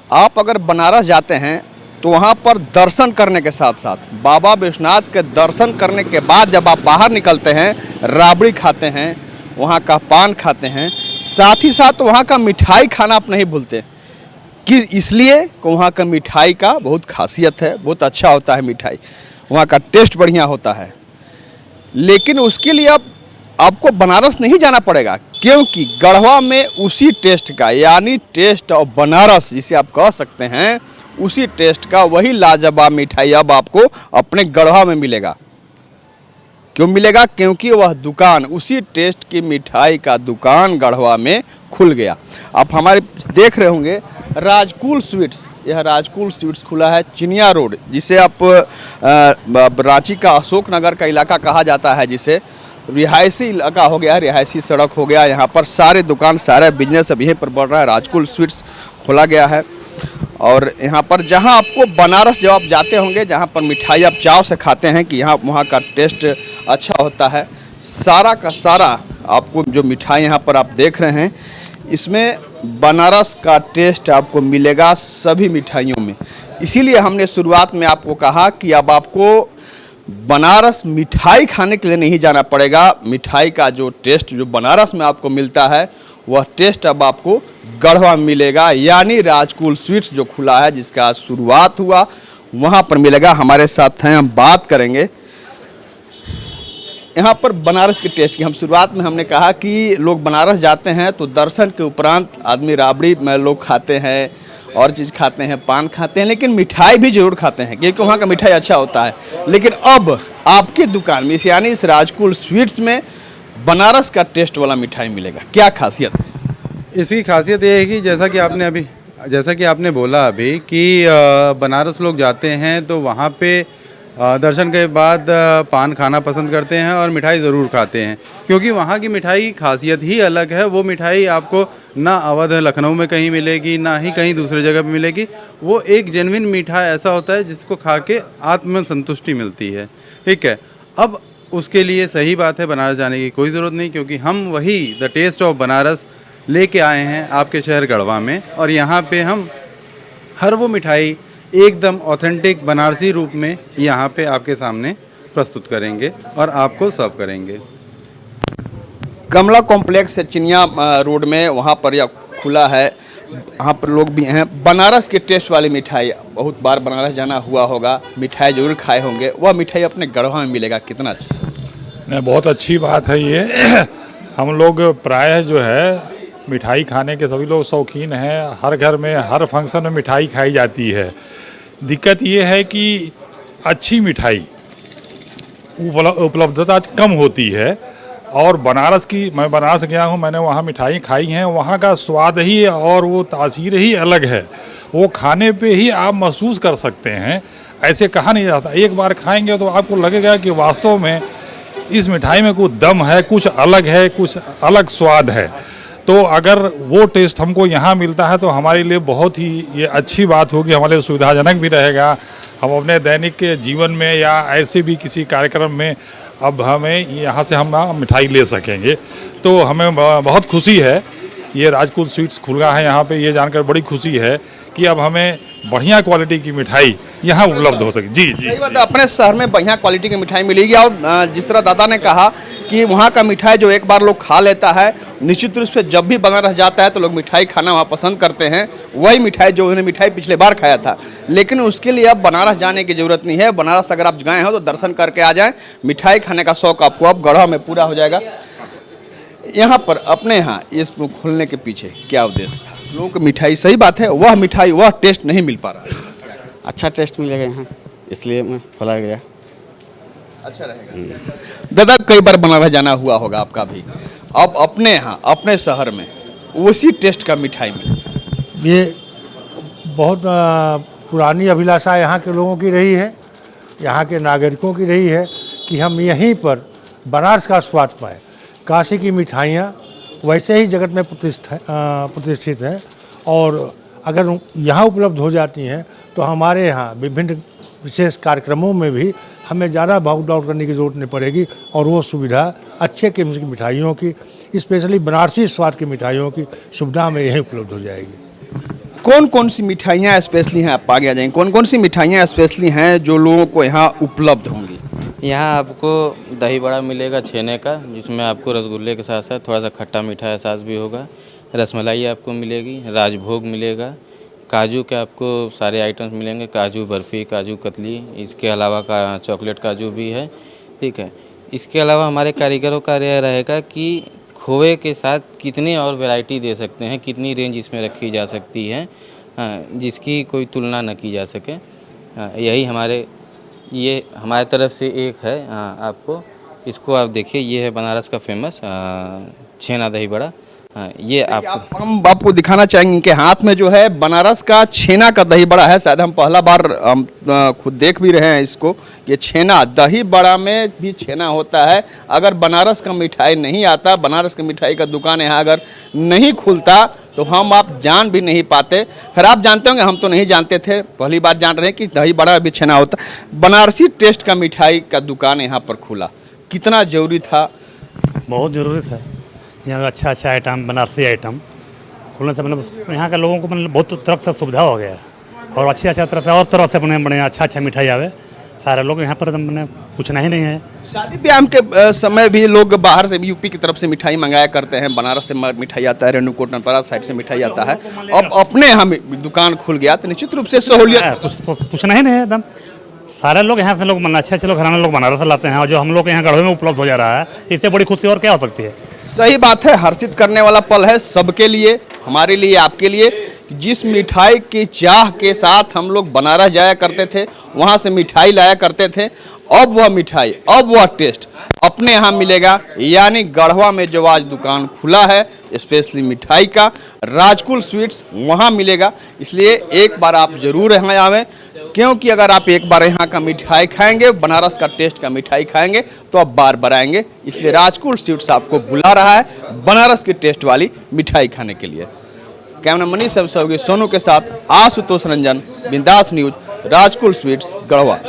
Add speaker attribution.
Speaker 1: आप अगर बनारस जाते हैं तो वहाँ पर दर्शन करने के साथ साथ बाबा विश्वनाथ के दर्शन करने के बाद जब आप बाहर निकलते हैं, राबड़ी खाते हैं, वहाँ का पान खाते हैं, साथ ही साथ वहाँ का मिठाई खाना आप नहीं भूलते कि इसलिए कि वहाँ का मिठाई का बहुत खासियत है, बहुत अच्छा होता है मिठाई, वहाँ का टेस्ट बढ़िया होता है। लेकिन उसके लिए आपको बनारस नहीं जाना पड़ेगा, क्योंकि गढ़वा में उसी टेस्ट का, यानी टेस्ट ऑफ बनारस जिसे आप कह सकते हैं, उसी टेस्ट का वही लाजवाब मिठाई अब आपको अपने गढ़वा में मिलेगा। क्यों मिलेगा? क्योंकि वह दुकान, उसी टेस्ट की मिठाई का दुकान गढ़वा में खुल गया। आप हमारे देख रहे होंगे राजकुल स्वीट्स, यह राजकुल स्वीट्स खुला है चिनिया रोड, जिसे आप रांची का अशोक नगर का इलाका कहा जाता है, जिसे रिहायशी इलाका हो गया, रिहायशी सड़क हो गया। यहाँ पर सारे दुकान, सारा बिजनेस अब यहीं पर बढ़ रहा है। राजकुल स्वीट्स खोला गया है और यहाँ पर जहाँ आपको बनारस जब आप जाते होंगे, जहाँ पर मिठाई आप चाव से खाते हैं कि यहाँ वहाँ का टेस्ट अच्छा होता है, सारा का सारा आपको जो मिठाई यहाँ पर आप देख रहे हैं, इसमें बनारस का टेस्ट आपको मिलेगा सभी मिठाइयों में। इसीलिए हमने शुरुआत में आपको कहा कि अब आपको बनारस मिठाई खाने के लिए नहीं जाना पड़ेगा। मिठाई का जो टेस्ट जो बनारस में आपको मिलता है, वह टेस्ट अब आपको गढ़वा में मिलेगा, यानी राजकुल स्वीट्स जो खुला है, जिसका शुरुआत हुआ, वहाँ पर मिलेगा। हमारे साथ हैं, हम बात करेंगे यहाँ पर बनारस के टेस्ट की। हम शुरुआत में हमने कहा कि लोग बनारस जाते हैं तो दर्शन के उपरांत आदमी राबड़ी में लोग खाते हैं, और चीज़ खाते हैं, पान खाते हैं, लेकिन मिठाई भी जरूर खाते हैं क्योंकि वहाँ का मिठाई अच्छा होता है। लेकिन अब आपकी दुकान में, यानी इस राजकुल स्वीट्स में बनारस का टेस्ट वाला मिठाई मिलेगा। क्या खासियत है?
Speaker 2: इसकी खासियत ये है कि जैसा कि आपने बोला अभी कि बनारस लोग जाते हैं तो वहाँ पे दर्शन के बाद पान खाना पसंद करते हैं और मिठाई ज़रूर खाते हैं, क्योंकि वहाँ की मिठाई खासियत ही अलग है। वो मिठाई आपको ना अवध लखनऊ में कहीं मिलेगी, ना ही कहीं दूसरी जगह पे मिलेगी। वो एक जेन्युइन मीठा ऐसा होता है जिसको खा के आत्म संतुष्टि मिलती है। ठीक है, अब उसके लिए सही बात है, बनारस जाने की कोई ज़रूरत नहीं, क्योंकि हम वही द टेस्ट ऑफ बनारस लेके आए हैं आपके शहर गढ़वा में। और यहाँ पे हम हर वो मिठाई एकदम ऑथेंटिक बनारसी रूप में यहाँ पे आपके सामने प्रस्तुत करेंगे और आपको सर्व करेंगे।
Speaker 1: कमला कॉम्प्लेक्स है चिनिया रोड में, वहाँ पर यह खुला है। वहाँ पर लोग भी हैं। बनारस के टेस्ट वाली मिठाई, बहुत बार बनारस जाना हुआ होगा, मिठाई जरूर खाए होंगे, वह मिठाई अपने गढ़वा में मिलेगा। कितना अच्छा,
Speaker 3: नहीं, बहुत अच्छी बात है ये। हम लोग प्रायः जो है मिठाई खाने के सभी लोग शौकीन हैं। हर घर में, हर फंक्शन में मिठाई खाई जाती है। दिक्कत ये है कि अच्छी मिठाई उपलब्धता कम होती है। और बनारस की, मैं बनारस गया हूँ, मैंने वहाँ मिठाई खाई हैं, वहाँ का स्वाद ही और वो तासीर ही अलग है। वो खाने पे ही आप महसूस कर सकते हैं, ऐसे कहा नहीं जाता। एक बार खाएंगे तो आपको लगेगा कि वास्तव में इस मिठाई में कुछ दम है, कुछ अलग है, कुछ अलग स्वाद है। तो अगर वो टेस्ट हमको यहाँ मिलता है तो हमारे लिए बहुत ही ये अच्छी बात होगी, हमारे लिए सुविधाजनक भी रहेगा। हम अपने दैनिक के जीवन में या ऐसे भी किसी कार्यक्रम में अब हमें यहाँ से हम मिठाई ले सकेंगे, तो हमें बहुत खुशी है। ये राजकुल स्वीट्स खुला है यहाँ पे, ये जानकर बड़ी खुशी है कि अब हमें बढ़िया क्वालिटी की मिठाई यहाँ उपलब्ध हो सके। जी जी,
Speaker 1: सही बात है, अपने शहर में बढ़िया क्वालिटी की मिठाई मिलेगी। और जिस तरह दादा ने कहा कि वहाँ का मिठाई जो एक बार लोग खा लेता है, निश्चित रूप से जब भी बनारस जाता है तो लोग मिठाई खाना वहाँ पसंद करते हैं। वही मिठाई जो उन्होंने मिठाई पिछले बार खाया था, लेकिन उसके लिए अब बनारस जाने की ज़रूरत नहीं है। बनारस अगर आप गए हो तो दर्शन करके आ जाएँ, मिठाई खाने का शौक़ आपको अब गढ़वा में पूरा हो जाएगा। यहाँ पर अपने यहाँ इस खुलने के पीछे क्या उद्देश्य था? लोगों को मिठाई, सही बात है, वह मिठाई, वह टेस्ट नहीं मिल पा रहा।
Speaker 4: अच्छा टेस्ट मिलेगा यहाँ, इसलिए मैं खोला गया।
Speaker 1: अच्छा रहेगा। दादा, कई बार बनारस जाना हुआ होगा आपका भी, अब अपने यहाँ, अपने शहर में उसी टेस्ट का मिठाई मिले,
Speaker 5: ये बहुत पुरानी अभिलाषा यहाँ के लोगों की रही है, यहाँ के नागरिकों की रही है कि हम यहीं पर बनारस का स्वाद पाएँ। काशी की मिठाइयाँ वैसे ही जगत में प्रतिष्ठित हैं, और अगर यहाँ उपलब्ध हो जाती हैं तो हमारे यहाँ विभिन्न विशेष कार्यक्रमों में भी हमें ज़्यादा भाग दौड़ करने की ज़रूरत नहीं पड़ेगी, और वो सुविधा अच्छे किस्म की मिठाइयों की, स्पेशली बनारसी स्वाद की मिठाइयों की सुविधा हमें यहीं उपलब्ध हो जाएगी।
Speaker 1: कौन कौन सी मिठाइयाँ स्पेशली हैं, आप आगे आ जाएंगे, कौन कौन सी मिठाइयाँ स्पेशली हैं जो लोगों को यहाँ उपलब्ध होंगी?
Speaker 6: यहाँ आपको दही बड़ा मिलेगा छेने का, जिसमें आपको रसगुल्ले के साथ साथ थोड़ा सा खट्टा मीठा एहसास भी होगा। रसमलाई आपको मिलेगी, राजभोग मिलेगा, काजू के आपको सारे आइटम्स मिलेंगे, काजू बर्फ़ी, काजू कतली, इसके अलावा का चॉकलेट काजू भी है, ठीक है। इसके अलावा हमारे कारीगरों का यह रहेगा कि खोए के साथ कितनी और वैरायटी दे सकते हैं, कितनी रेंज इसमें रखी जा सकती है, हाँ, जिसकी कोई तुलना न की जा सके। हाँ, यही ये हमारे तरफ से एक है। हाँ, आपको इसको आप देखिए, ये है बनारस का फेमस छेना दही बड़ा। हाँ, ये आपको
Speaker 1: हम आपको दिखाना चाहेंगे कि हाथ में जो है बनारस का छेना का दही बड़ा है। शायद हम पहला बार हम खुद देख भी रहे हैं इसको। ये छेना दही बड़ा में भी छेना होता है। अगर बनारस का मिठाई नहीं आता, बनारस की मिठाई का दुकान यहाँ अगर नहीं खुलता तो हम आप जान भी नहीं पाते। खैर आप जानते होंगे, हम तो नहीं जानते थे, पहली बार जान रहे हैं कि दही बड़ा भी छेना होता। बनारसी टेस्ट का मिठाई का दुकान यहाँ पर खुला, कितना जरूरी था?
Speaker 7: बहुत ज़रूरी था। यहाँ अच्छा आइटम, बनारसी आइटम खुलने से मतलब यहाँ के लोगों को मतलब बहुत तरह से सुविधा हो गया और अच्छी तरह से और तरह से बने अच्छा मिठाई आवे। सारे लोग यहाँ पर मैंने पूछना ही नहीं है।
Speaker 1: शादी ब्याह के समय भी लोग बाहर से, यूपी की तरफ से मिठाई मंगाया करते हैं। बनारस से मिठाई आता है, रेणुकूट ननपरा साइड से मिठाई आता है। अब अपने यहाँ दुकान खुल गया तो निश्चित रूप से सहूलियत।
Speaker 7: पूछना ही नहीं है एकदम। सारे लोग यहाँ से लोग अच्छे लोग घराने लोग बनारस से लाते हैं और जो हम लोग यहाँ गढ़वे में उपलब्ध हो जा रहा है, इससे बड़ी खुशी और क्या हो सकती है।
Speaker 1: सही बात है, हर्षित करने वाला पल है सबके लिए, हमारे लिए, आपके लिए। जिस मिठाई की चाह के साथ हम लोग बनारस जाया करते थे, वहाँ से मिठाई लाया करते थे, अब वह मिठाई, अब वह टेस्ट अपने यहाँ मिलेगा। यानी गढ़वा में जो आज दुकान खुला है स्पेशली मिठाई का, राजकुल स्वीट्स, वहाँ मिलेगा। इसलिए एक बार आप जरूर यहाँ आवें, क्योंकि अगर आप एक बार यहाँ का मिठाई खाएंगे, बनारस का टेस्ट का मिठाई खाएंगे, तो आप बार बार आएंगे। इसलिए राजकुल स्वीट्स आपको बुला रहा है बनारस की टेस्ट वाली मिठाई खाने के लिए। कैमरा मनीष सोनू के साथ आशुतोष रंजन, बिंदास न्यूज, राजकुल स्वीट्स, गढ़वा।